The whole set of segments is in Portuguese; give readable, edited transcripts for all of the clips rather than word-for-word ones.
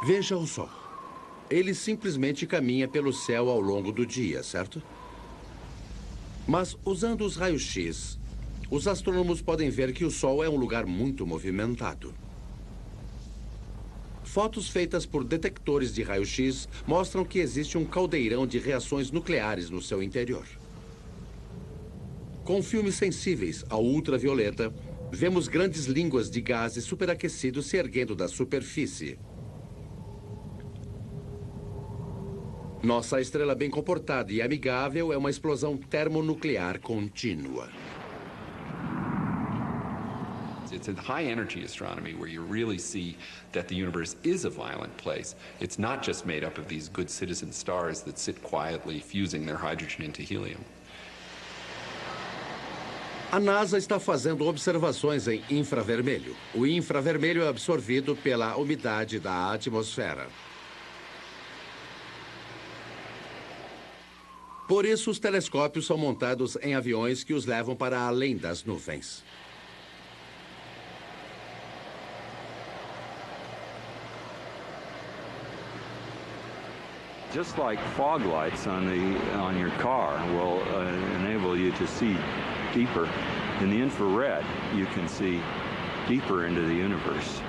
Veja o Sol. Ele simplesmente caminha pelo céu ao longo do dia, certo? Mas, usando os raios-x, os astrônomos podem ver que o Sol é um lugar muito movimentado. Fotos feitas por detectores de raio-x mostram que existe um caldeirão de reações nucleares no seu interior. Com filmes sensíveis ao ultravioleta, vemos grandes línguas de gases superaquecidos se erguendo da superfície. Nossa estrela bem comportada e amigável é uma explosão termonuclear contínua. It's a high-energy astronomy where you really see that the universe is a violent place. It's not just made up of these good citizen stars that sit quietly fusing their hydrogen into helium. A NASA está fazendo observações em infravermelho. O infravermelho é absorvido pela umidade da atmosfera. Por isso, os telescópios são montados em aviões que os levam para além das nuvens. Just like fog lights on your car will enable you to see deeper. In the infrared, you can see deeper into the universe.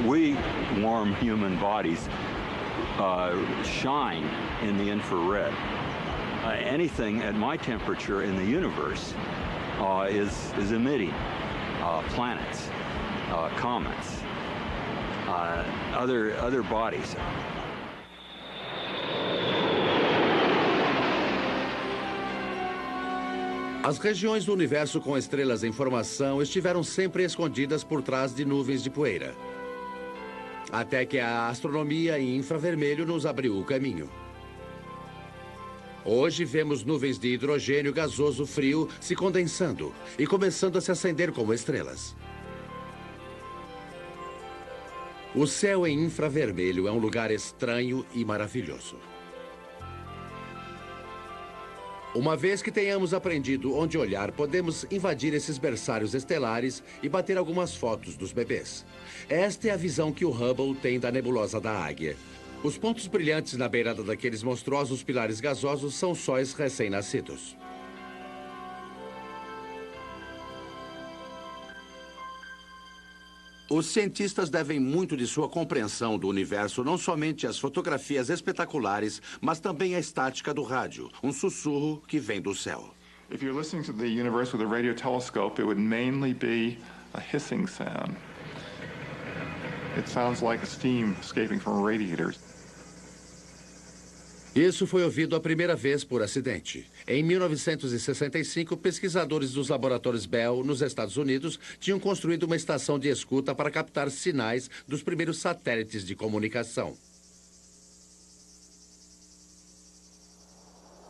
We warm human bodies shine in the infrared. Anything at my temperature in the universe is emitting planets, comets, other bodies. As regiões do universo com estrelas em formação estiveram sempre escondidas por trás de nuvens de poeira. Até que a astronomia em infravermelho nos abriu o caminho. Hoje vemos nuvens de hidrogênio gasoso frio se condensando e começando a se acender como estrelas. O céu em infravermelho é um lugar estranho e maravilhoso. Uma vez que tenhamos aprendido onde olhar, podemos invadir esses berçários estelares e bater algumas fotos dos bebês. Esta é a visão que o Hubble tem da nebulosa da Águia. Os pontos brilhantes na beirada daqueles monstruosos pilares gasosos são sóis recém-nascidos. Os cientistas devem muito de sua compreensão do universo não somente às fotografias espetaculares, mas também à estática do rádio, um sussurro que vem do céu. If you're listening to the universe with a radio telescope, it would mainly be a hissing sound. It sounds like steam escaping from radiators. Isso foi ouvido a primeira vez por acidente. Em 1965, pesquisadores dos laboratórios Bell, nos Estados Unidos, tinham construído uma estação de escuta para captar sinais dos primeiros satélites de comunicação.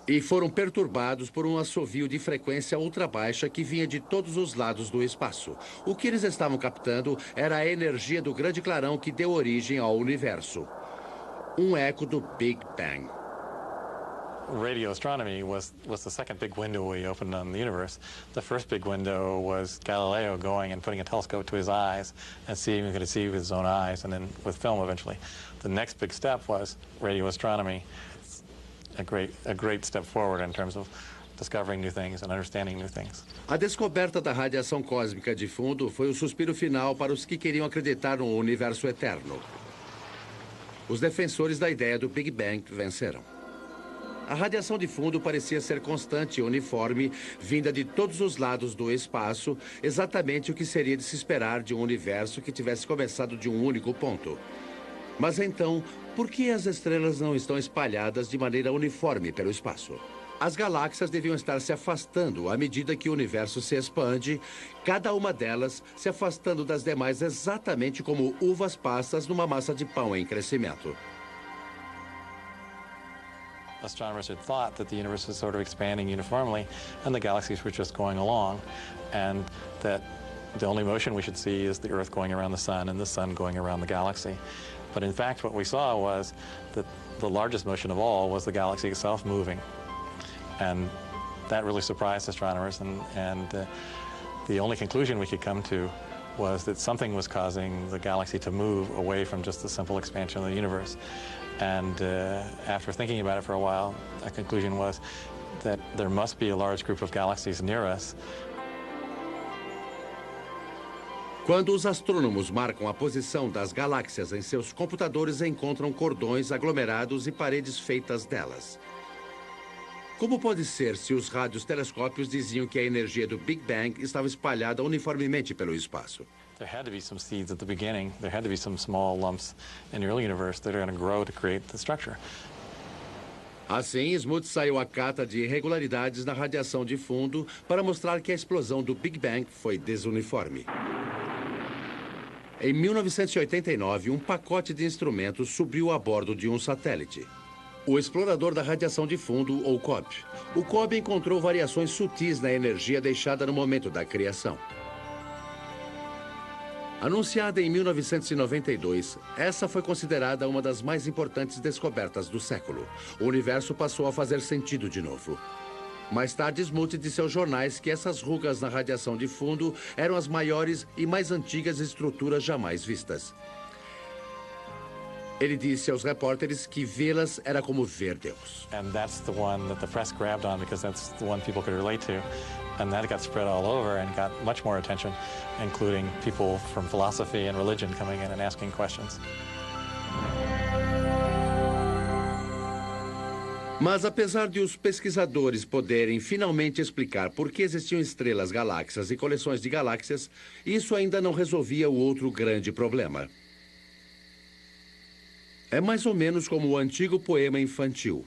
E foram perturbados por um assovio de frequência ultrabaixa que vinha de todos os lados do espaço. O que eles estavam captando era a energia do grande clarão que deu origem ao universo. Um eco do Big Bang. Radio astronomy was the second big window we opened on the universe. The first big window was Galileo going and putting a telescope to his eyes and seeing if he could see with his own eyes, and then with film eventually. The next big step was radio astronomy. A great step forward in terms of discovering new things and understanding new things. A descoberta da radiação cósmica de fundo foi o suspiro final para os que queriam acreditar no universo eterno. Os defensores da ideia do Big Bang venceram. A radiação de fundo parecia ser constante e uniforme, vinda de todos os lados do espaço, exatamente o que seria de se esperar de um universo que tivesse começado de um único ponto. Mas então, por que as estrelas não estão espalhadas de maneira uniforme pelo espaço? As galáxias deviam estar se afastando à medida que o universo se expande, cada uma delas se afastando das demais exatamente como uvas passas numa massa de pão em crescimento. Astronomers had thought that the universe was sort of expanding uniformly and the galaxies were just going along, and that the only motion we should see is the Earth going around the sun and the sun going around the galaxy. But in fact, what we saw was that the largest motion of all was the galaxy itself moving. And that really surprised astronomers, and the only conclusion we could come to was that something was causing the galaxy to move away from just the simple expansion of the universe. And after thinking about it for a while, a conclusion was that there must be a large group of galaxies near us. Quando os astrônomos marcam a posição das galáxias em seus computadores, encontram cordões, aglomerados e paredes feitas delas. Como pode ser se os radiotelescópios diziam que a energia do Big Bang estava espalhada uniformemente pelo espaço? There had to be some seeds at the beginning. There had to be some small lumps in the early universe that are going to grow to create the structure. Assim, Smoot saiu à cata de irregularidades na radiação de fundo para mostrar que a explosão do Big Bang foi desuniforme. Em 1989, um pacote de instrumentos subiu a bordo de um satélite. O explorador da radiação de fundo, ou COB. O COB encontrou variações sutis na energia deixada no momento da criação. Anunciada em 1992, essa foi considerada uma das mais importantes descobertas do século. O universo passou a fazer sentido de novo. Mais tarde, Smoot disse aos jornais que essas rugas na radiação de fundo eram as maiores e mais antigas estruturas jamais vistas. Ele disse aos repórteres que vê-las era como ver Deus. And that's the one that the press grabbed on because that's the one people could relate to. And that got spread all over and got much more attention, including people from philosophy and religion coming in and asking questions. Mas apesar de os pesquisadores poderem finalmente explicar por que existiam estrelas, galáxias e coleções de galáxias, isso ainda não resolvia o outro grande problema. É mais ou menos como o antigo poema infantil.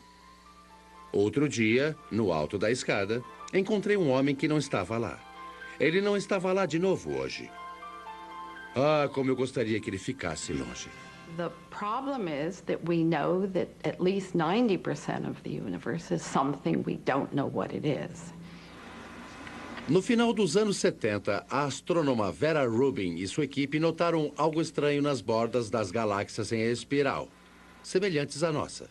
Outro dia, no alto da escada, encontrei um homem que não estava lá. Ele não estava lá de novo hoje. Ah, como eu gostaria que ele ficasse longe. The problem is that we know that at least 90% of the universe is something we don't know what it is. No final dos anos 70, a astrônoma Vera Rubin e sua equipe notaram algo estranho nas bordas das galáxias em espiral, semelhantes à nossa.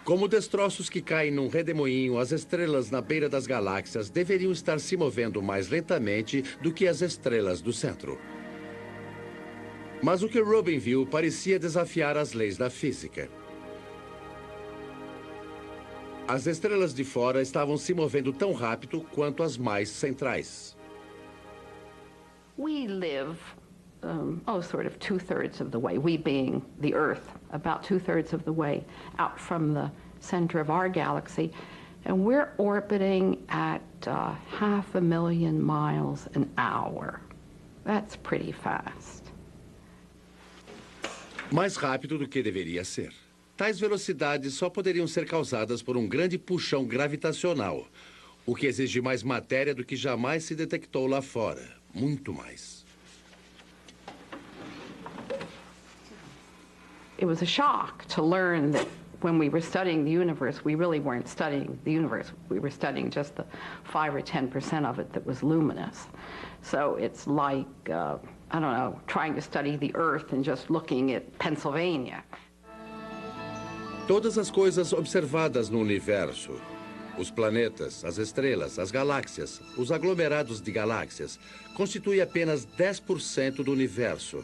Como destroços que caem num redemoinho, as estrelas na beira das galáxias deveriam estar se movendo mais lentamente do que as estrelas do centro. Mas o que Rubin viu parecia desafiar as leis da física. As estrelas de fora estavam se movendo tão rápido quanto as mais centrais. We live, sort of 2/3 of the way, we being the Earth, about 2/3 of the way out from the center of our galaxy. And we're orbiting at 500,000 miles an hour. That's pretty fast. Mais rápido do que deveria ser. Tais velocidades só poderiam ser causadas por um grande puxão gravitacional, o que exige mais matéria do que jamais se detectou lá fora. Muito mais. It was a shock to learn that when we were studying the universe, we really weren't studying the universe. We were studying just the 5 or 10% of it that was luminous. So it's like, I don't know, trying to study the Earth and just looking at Pennsylvania. Todas as coisas observadas no universo, os planetas, as estrelas, as galáxias, os aglomerados de galáxias, constituem apenas 10% do universo,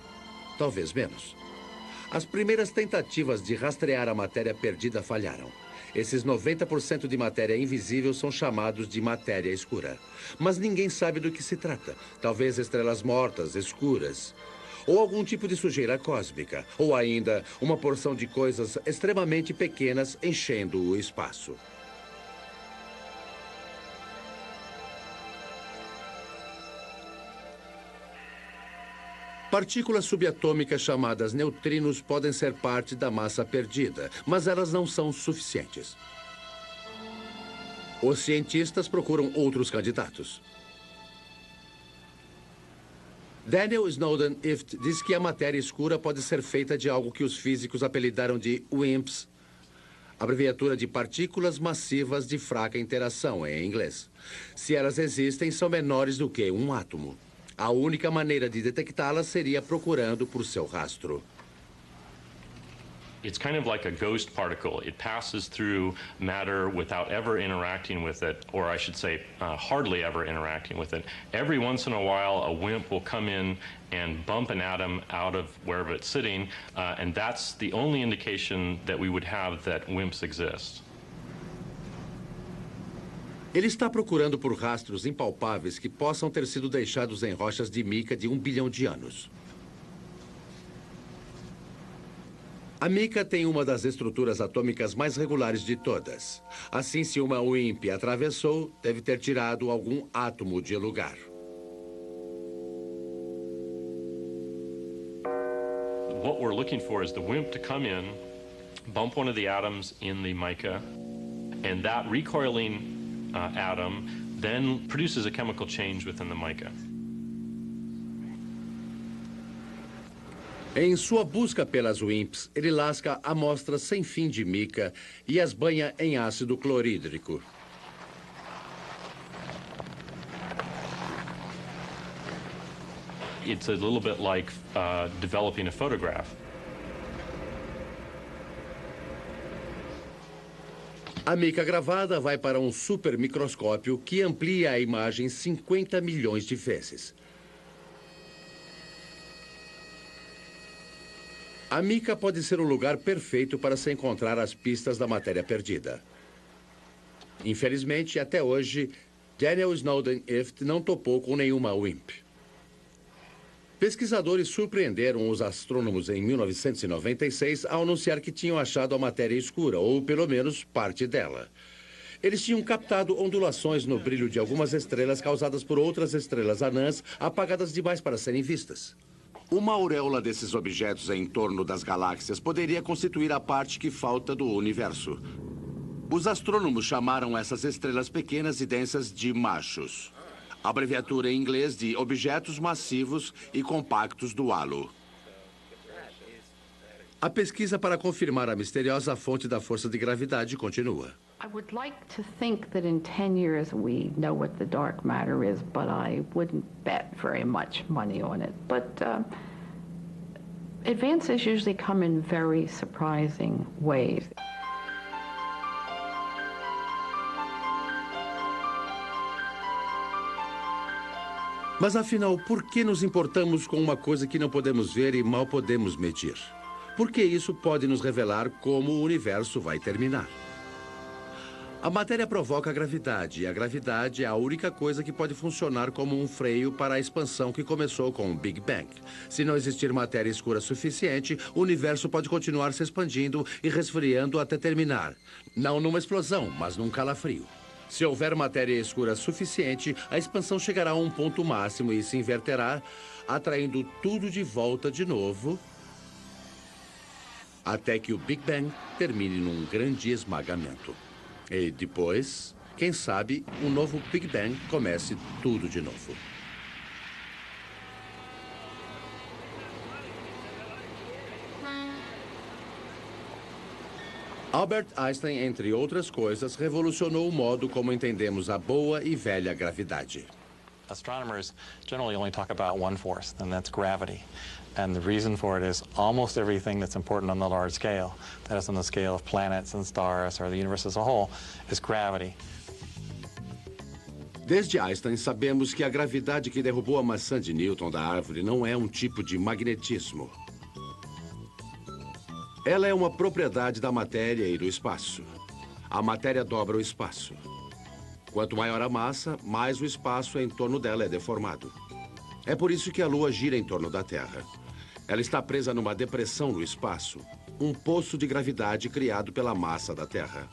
talvez menos. As primeiras tentativas de rastrear a matéria perdida falharam. Esses 90% de matéria invisível são chamados de matéria escura. Mas ninguém sabe do que se trata. Talvez estrelas mortas, escuras. Ou algum tipo de sujeira cósmica. Ou ainda uma porção de coisas extremamente pequenas enchendo o espaço. Partículas subatômicas chamadas neutrinos podem ser parte da massa perdida, mas elas não são suficientes. Os cientistas procuram outros candidatos. Daniel Snowden-Ift diz que a matéria escura pode ser feita de algo que os físicos apelidaram de WIMPs, abreviatura de partículas massivas de fraca interação, em inglês. Se elas existem, são menores do que um átomo. A única maneira de detectá-las seria procurando por seu rastro. It's kind of like a ghost particle. It passes through matter without ever interacting with it, or I should say, hardly ever interacting with it. Every once in a while, a WIMP will come in and bump an atom out of wherever it's sitting, and that's the only indication that we would have that WIMPs exist. Ele está procurando por rastros impalpáveis que possam ter sido deixados em rochas de mica de 1 bilhão de anos. A mica tem uma das estruturas atômicas mais regulares de todas. Assim, se uma WIMP atravessou, deve ter tirado algum átomo de lugar. What we're looking for is the WIMP to come in, bump one of the atoms in the mica, and that recoiling atom then produces a chemical change within the mica. Em sua busca pelas WIMPs, ele lasca amostras sem fim de mica e as banha em ácido clorídrico. It's a little bit like developing a photograph. A mica gravada vai para um supermicroscópio que amplia a imagem 50 milhões de vezes. A mica pode ser o lugar perfeito para se encontrar as pistas da matéria perdida. Infelizmente, até hoje, Daniel Snowden Ift não topou com nenhuma WIMP. Pesquisadores surpreenderam os astrônomos em 1996 ao anunciar que tinham achado a matéria escura, ou pelo menos parte dela. Eles tinham captado ondulações no brilho de algumas estrelas causadas por outras estrelas anãs apagadas demais para serem vistas. Uma auréola desses objetos em torno das galáxias poderia constituir a parte que falta do universo. Os astrônomos chamaram essas estrelas pequenas e densas de machos. Abreviatura em inglês de objetos massivos e compactos do halo. A pesquisa para confirmar a misteriosa fonte da força de gravidade continua. I would like to think that in 10 years we know what the dark matter is, but I wouldn't bet very much money on it. But advances usually come in very surprising ways. Mas afinal, por que nos importamos com uma coisa que não podemos ver e mal podemos medir? Porque isso pode nos revelar como o universo vai terminar. A matéria provoca a gravidade, e a gravidade é a única coisa que pode funcionar como um freio para a expansão que começou com o Big Bang. Se não existir matéria escura suficiente, o universo pode continuar se expandindo e resfriando até terminar. Não numa explosão, mas num calafrio. Se houver matéria escura suficiente, a expansão chegará a um ponto máximo e se inverterá, atraindo tudo de volta de novo, até que o Big Bang termine num grande esmagamento. E depois, quem sabe, um novo Big Bang comece tudo de novo. Albert Einstein, entre outras coisas, revolucionou o modo como entendemos a boa e velha gravidade. Astronomers generally only talk about one force, and that's gravity. And the reason for it is almost everything that's important on the large scale, that is on the scale of planets and stars or the universe as a whole, is gravity. Desde Einstein, sabemos que a gravidade que derrubou a maçã de Newton da árvore não é um tipo de magnetismo. Ela é uma propriedade da matéria e do espaço. A matéria dobra o espaço. Quanto maior a massa, mais o espaço em torno dela é deformado. É por isso que a Lua gira em torno da Terra. Ela está presa numa depressão no espaço, um poço de gravidade criado pela massa da Terra.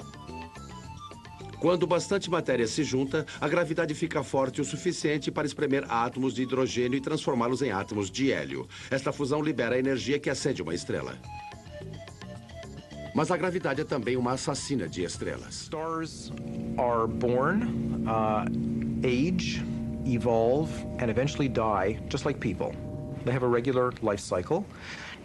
Quando bastante matéria se junta, a gravidade fica forte o suficiente para espremer átomos de hidrogênio e transformá-los em átomos de hélio. Esta fusão libera a energia que acende uma estrela. Mas a gravidade é também uma assassina de estrelas. Stars are born, age, evolve, and eventually die, just like people. They have a regular life cycle.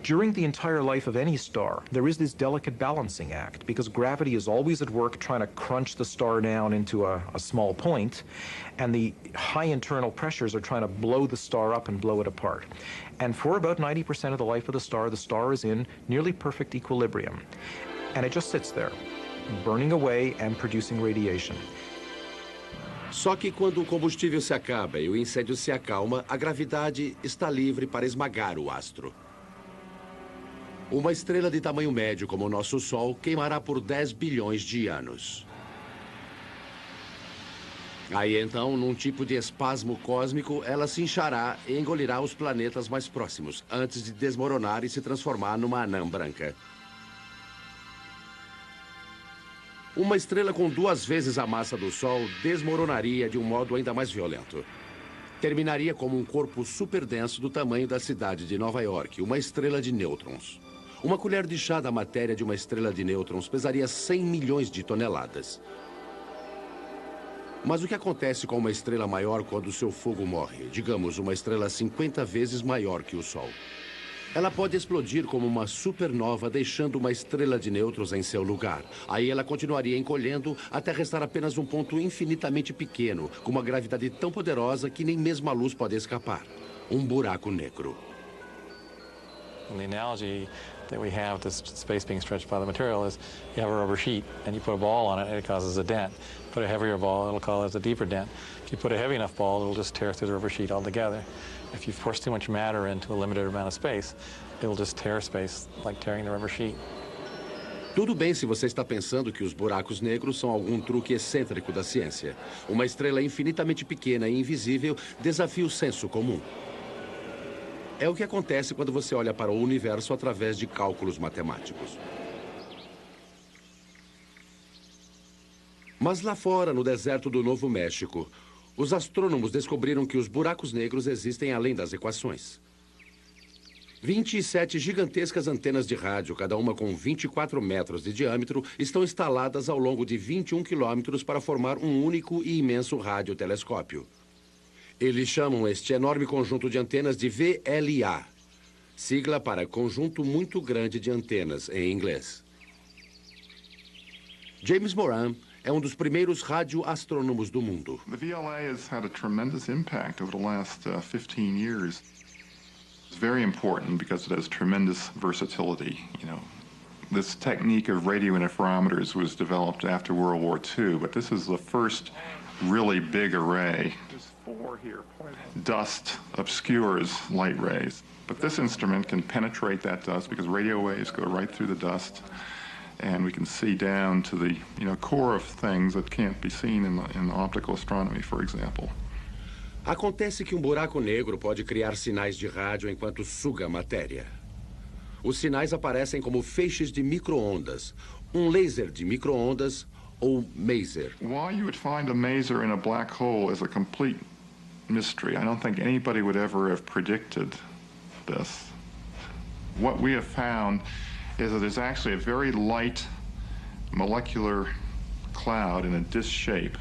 During the entire life of any star, there is this delicate balancing act because gravity is always at work trying to crunch the star down into a small point, and the high internal pressures are trying to blow the star up and blow it apart. And for about 90% of the life of the star is in nearly perfect equilibrium. And it just sits there, burning away and producing radiation. Só que quando o combustível se acaba e o incêndio se acalma, a gravidade está livre para esmagar o astro. Uma estrela de tamanho médio como o nosso Sol queimará por 10 bilhões de anos. Aí então, num tipo de espasmo cósmico, ela se inchará e engolirá os planetas mais próximos, antes de desmoronar e se transformar numa anã branca. Uma estrela com 2 vezes a massa do Sol desmoronaria de um modo ainda mais violento. Terminaria como um corpo superdenso do tamanho da cidade de Nova York, uma estrela de nêutrons. Uma colher de chá da matéria de uma estrela de nêutrons pesaria 100 milhões de toneladas. Mas o que acontece com uma estrela maior quando seu fogo morre? Digamos, uma estrela 50 vezes maior que o Sol. Ela pode explodir como uma supernova, deixando uma estrela de nêutrons em seu lugar. Aí ela continuaria encolhendo até restar apenas um ponto infinitamente pequeno, com uma gravidade tão poderosa que nem mesmo a luz pode escapar. Um buraco negro. The analogy that we have to space being stretched by the material is you have a rubber sheet and you put a ball on it and it causes a dent. Put a heavier ball, it'll cause a deeper dent. If you put a heavy enough ball, it'll just tear through the rubber sheet altogether. If you force too much matter into a limited amount of space, it'll just tear space like tearing the rubber sheet. Tudo bem se você está pensando que os buracos negros são algum truque excêntrico da ciência. Uma estrela infinitamente pequena e invisível desafia o senso comum. É o que acontece quando você olha para o universo através de cálculos matemáticos. Mas lá fora, no deserto do Novo México, os astrônomos descobriram que os buracos negros existem além das equações. 27 gigantescas antenas de rádio, cada uma com 24 metros de diâmetro, estão instaladas ao longo de 21 quilômetros para formar um único e imenso radiotelescópio. Eles chamam este enorme conjunto de antenas de VLA, sigla para Conjunto Muito Grande de Antenas, em inglês. James Moran é um dos primeiros radioastrônomos do mundo. The VLA has had a tremendous impact over the last 15 years. It's very important because it has tremendous versatility. You know, this technique of radio interferometers was developed after World War II, but this is the first really big array. Dust obscures light rays, but this instrument can penetrate that dust because radio waves go right through the dust, and we can see down to the core of things that can't be seen in optical astronomy, for example. Acontece que um buraco negro pode criar sinais de rádio enquanto suga a matéria. Os sinais aparecem como feixes de micro-ondas, um laser de micro-ondas ou maser. Why you would find a maser in a black hole is a complete mystery. I don't think anybody would ever have predicted this. What we have found is that there's actually a very light molecular cloud in a disc shape.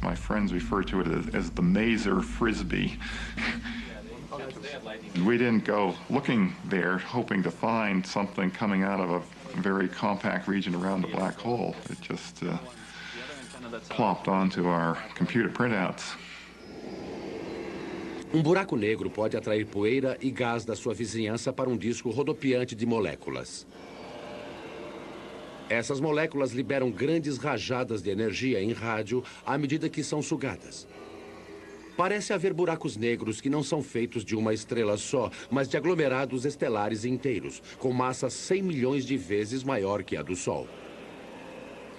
My friends refer to it as the maser frisbee. We didn't go looking there hoping to find something coming out of a very compact region around the black hole. It just plopped onto our computer printouts. Um buraco negro pode atrair poeira e gás da sua vizinhança para um disco rodopiante de moléculas. Essas moléculas liberam grandes rajadas de energia em rádio à medida que são sugadas. Parece haver buracos negros que não são feitos de uma estrela só, mas de aglomerados estelares inteiros, com massa 100 milhões de vezes maior que a do Sol.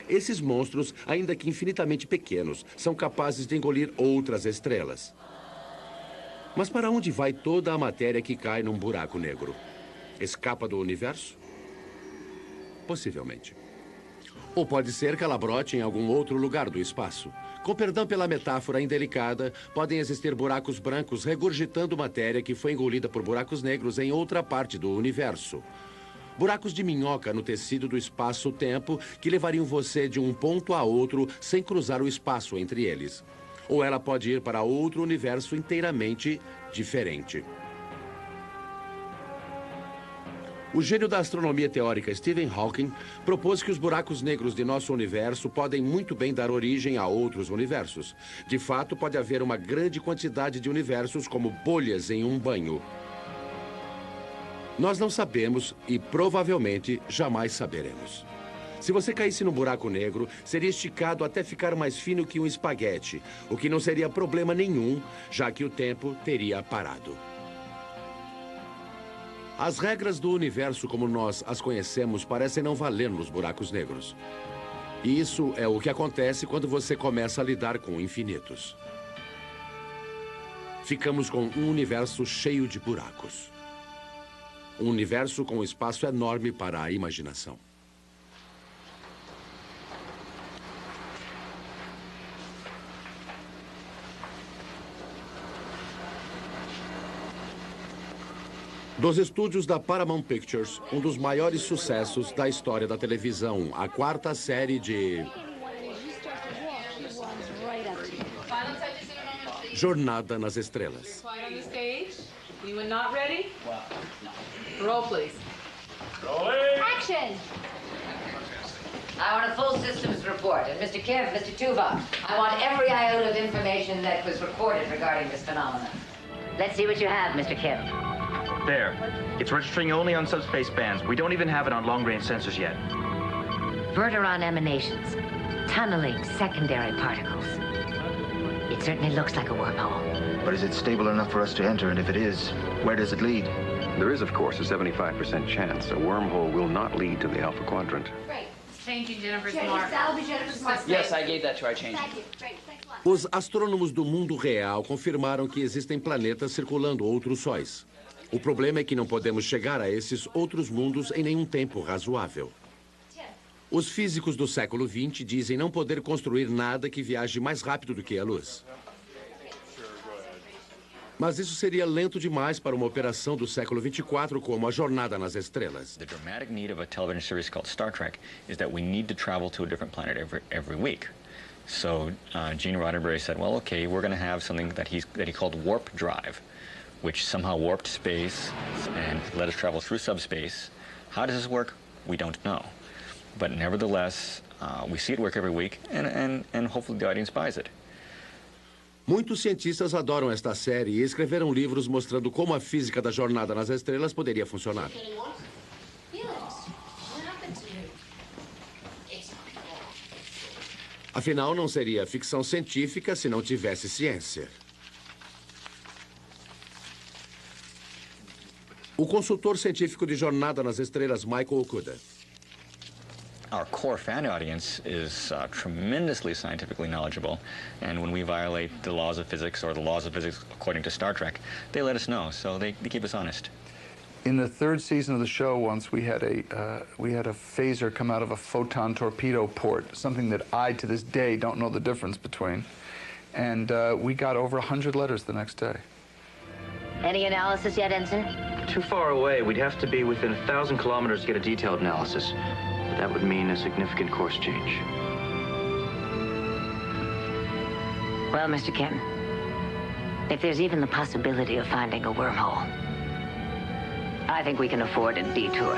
Esses monstros, ainda que infinitamente pequenos, são capazes de engolir outras estrelas. Mas para onde vai toda a matéria que cai num buraco negro? Escapa do universo? Possivelmente. Ou pode ser que ela brote em algum outro lugar do espaço. Com perdão pela metáfora indelicada, podem existir buracos brancos regurgitando matéria que foi engolida por buracos negros em outra parte do universo. Buracos de minhoca no tecido do espaço-tempo que levariam você de um ponto a outro sem cruzar o espaço entre eles. Ou ela pode ir para outro universo inteiramente diferente. O gênio da astronomia teórica Stephen Hawking propôs que os buracos negros de nosso universo podem muito bem dar origem a outros universos. De fato, pode haver uma grande quantidade de universos como bolhas em um banho. Nós não sabemos e provavelmente jamais saberemos. Se você caísse num buraco negro, seria esticado até ficar mais fino que um espaguete, o que não seria problema nenhum, já que o tempo teria parado. As regras do universo como nós as conhecemos parecem não valer nos buracos negros. E isso é o que acontece quando você começa a lidar com infinitos. Ficamos com um universo cheio de buracos. Um universo com espaço enorme para a imaginação. Dos estúdios da Paramount Pictures, um dos maiores sucessos da história da televisão, a quarta série de Jornada nas Estrelas. Action! I want a full systems report. And Mr. Kim, Mr. Tuvok, I want every iota of information that was recorded regarding this phenomenon. Let's see what you have, Mr. Kim. There. It's registering only on subspace bands. We don't even have it on long-range sensors yet. Verteron emanations. Tunneling secondary particles. It certainly looks like a wormhole. But is it stable enough for us to enter? And if it is, where does it lead? There is, of course, a 75% chance a wormhole will not lead to the Alpha Quadrant. Great. Changing Jennifer's mark. Yes, I gave that to our change. Thank you. Great. Thanks a lot. Os astrônomos do mundo real confirmaram que existem planetas circulando outros sóis. O problema é que não podemos chegar a esses outros mundos em nenhum tempo razoável. Os físicos do século XX dizem não poder construir nada que viaje mais rápido do que a luz. Mas isso seria lento demais para uma operação do século 24 como a Jornada nas Estrelas. The dramatic need of a television series called Star Trek is that we need to travel to a different planet every week. So Gene Roddenberry said, well, okay, we're going to have something that he called warp drive, which somehow warped space and let us travel through subspace. How does this work? We don't know. But nevertheless, we see it work every week, and hopefully the audience buys it. Muitos cientistas adoram esta série e escreveram livros mostrando como a física da Jornada nas Estrelas poderia funcionar. Afinal, não seria ficção científica se não tivesse ciência. O consultor científico de Jornada nas Estrelas, Michael Okuda. Our core fan audience is tremendously scientifically knowledgeable, and when we violate the laws of physics or the laws of physics according to Star Trek, they let us know, so they keep us honest. In the third season of the show, once we had a phaser come out of a photon torpedo port, something that I, to this day, don't know the difference between, and we got over 100 letters the next day. Any analysis yet, Ensign? Too far away. We'd have to be within 1,000 kilometers to get a detailed analysis. But that would mean a significant course change. Well, Mr. Kim, if there's even the possibility of finding a wormhole, I think we can afford a detour.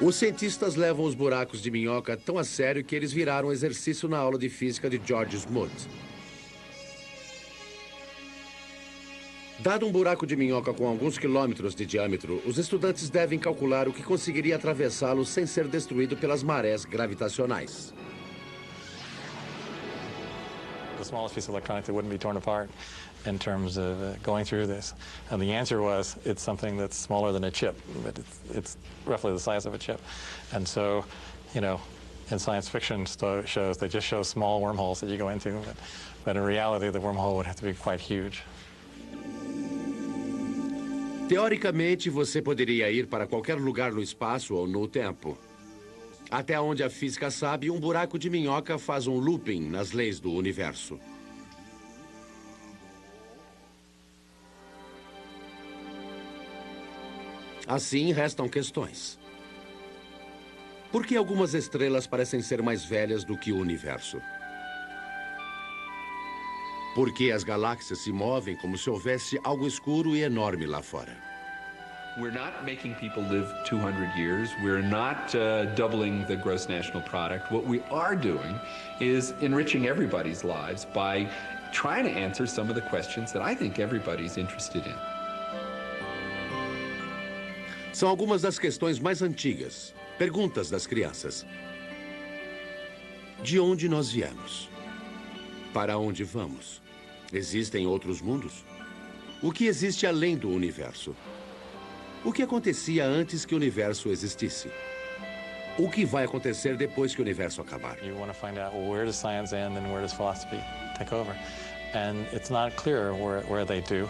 Os cientistas levam os buracos de minhoca tão a sério que eles viraram exercício na aula de física de George Smoot. Dado um buraco de minhoca com alguns quilômetros de diâmetro, os estudantes devem calcular o que conseguiria atravessá-lo sem ser destruído pelas marés gravitacionais. The smallest piece of electronics that wouldn't be torn apart in terms of going through this. And the answer was, it's something that's smaller than a chip, but it's roughly the size of a chip. And so, you know, in science fiction shows, they just show small wormholes that you go into, but in reality, the wormhole would have to be quite huge. Teoricamente, você poderia ir para qualquer lugar no espaço ou no tempo. Até onde a física sabe, um buraco de minhoca faz um looping nas leis do universo. Assim, restam questões. Por que algumas estrelas parecem ser mais velhas do que o universo? Porque as galáxias se movem como se houvesse algo escuro e enorme lá fora. We're not making people live 200 years. We're not doubling the gross national product. What we are doing is enriching everybody's lives by trying to answer some of the questions that I think everybody's interested in. São algumas das questões mais antigas, perguntas das crianças. De onde nós viemos? Para onde vamos? Existem outros mundos? O que existe além do universo? O que acontecia antes que o universo existisse? O que vai acontecer depois que o universo acabar? You want to find out, well, where does science end and where does philosophy take over? And it's not clear where they do.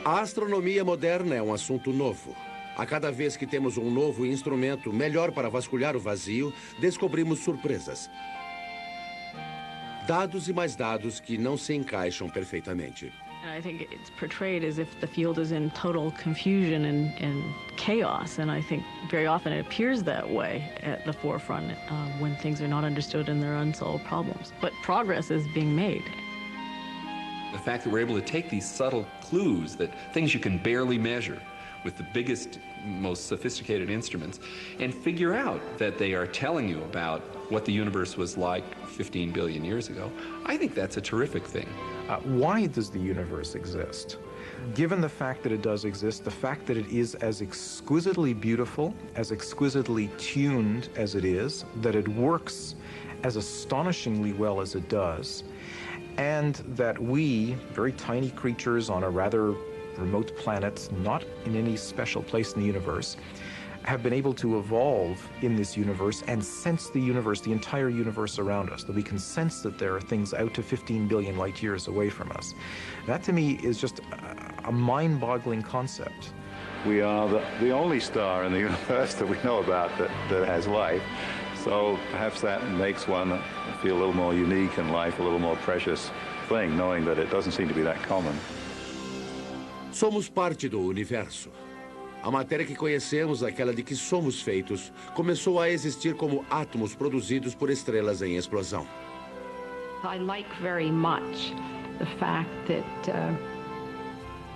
A astronomia moderna é um assunto novo. A cada vez que temos um novo instrumento melhor para vasculhar o vazio, descobrimos surpresas. Dados e mais dados que não se encaixam perfeitamente. I think it's portrayed as if the field is in total confusion and chaos, and I think very often it appears that way at the forefront when things are not understood and there are unsolved problems. But progress is being made. The fact that we're able to take these subtle clues, that things you can barely measure with the biggest, most sophisticated instruments, and figure out that they are telling you about what the universe was like 15 billion years ago, I think that's a terrific thing. Why does the universe exist? Given the fact that it does exist, the fact that it is as exquisitely beautiful, as exquisitely tuned as it is, that it works as astonishingly well as it does, and that we, very tiny creatures on a rather remote planet, not in any special place in the universe, have been able to evolve in this universe and sense the universe, the entire universe around us, that we can sense that there are things out to 15 billion light years away from us. That to me is just a mind-boggling concept. We are the only star in the universe that we know about that has life, so perhaps that makes one feel a little more unique and life a little more precious thing, knowing that it doesn't seem to be that common. Somos parte do universo. A matéria que conhecemos, aquela de que somos feitos, começou a existir como átomos produzidos por estrelas em explosão. I like very much the fact that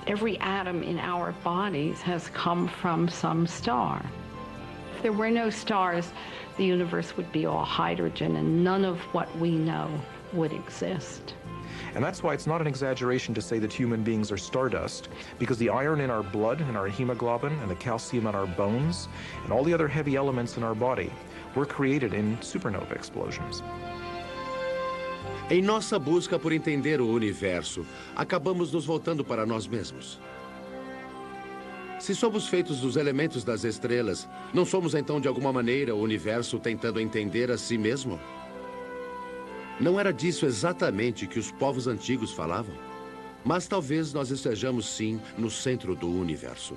every atom in our bodies has come from some star. If there were no stars, the universe would be all hydrogen and none of what we know would exist. And that's why it's not an exaggeration to say that human beings are stardust, because the iron in our blood and our hemoglobin and the calcium in our bones and all the other heavy elements in our body were created in supernova explosions. Em nossa busca por entender o universo, acabamos nos voltando para nós mesmos. Se somos feitos dos elementos das estrelas, não somos então de alguma maneira o universo tentando entender a si mesmo? Não era disso exatamente que os povos antigos falavam? Mas talvez nós estejamos sim no centro do universo.